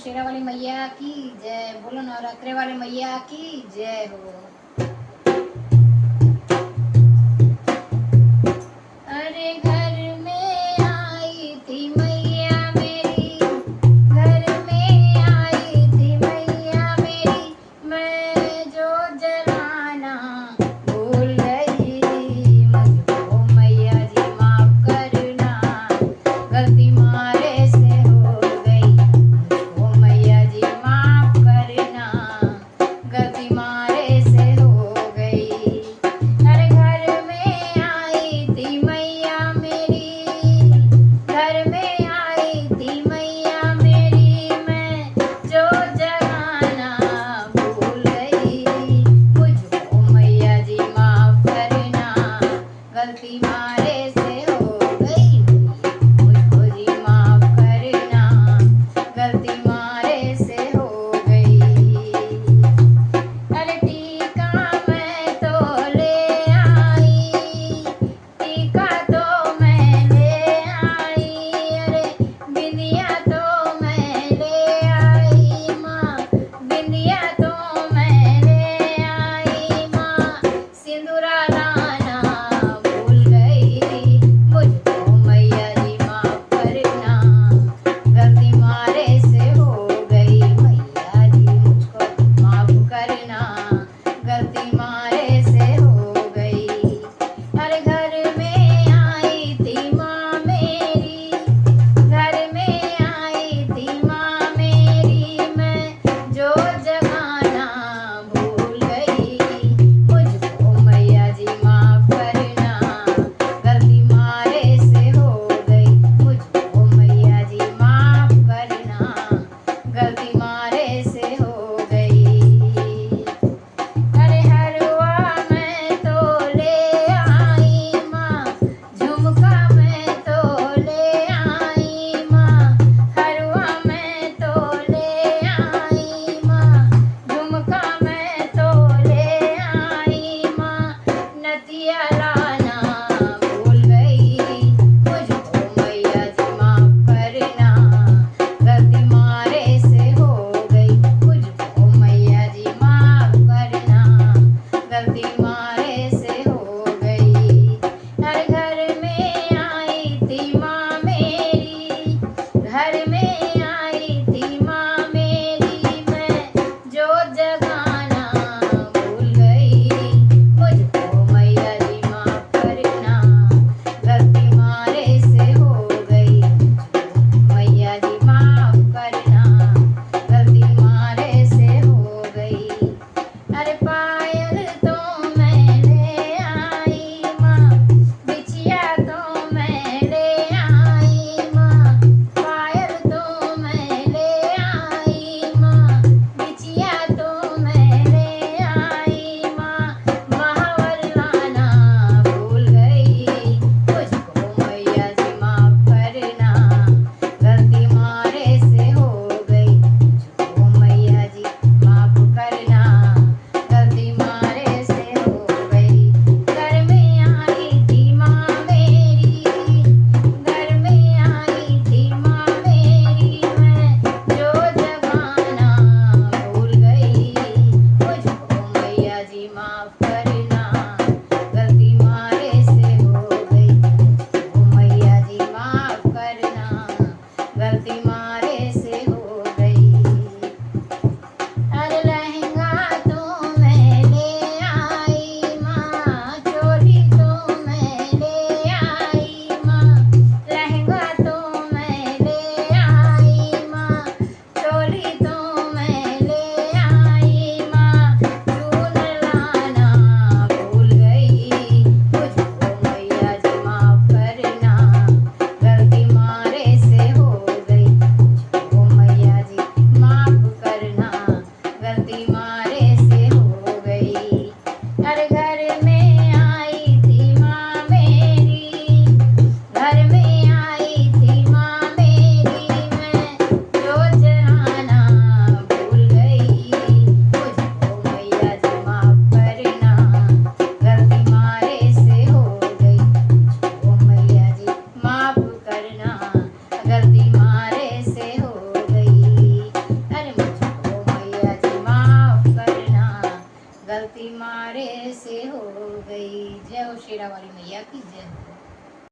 दशहरा वाली मैया की जय। बोलो नवरात्रे वाले मैया की जय हो। अरे घर में आई थी मैया मेरी, घर में आई थी मैया मेरी, मैं जो जलाना भूल गई, मुझको मैया जी माफ करना, गलती मारे से हो गई, मुझको मैया जी माफ करना, गलती मारे से गलती मारे से हो गई। जय हो शेरा वाली मैया की जय।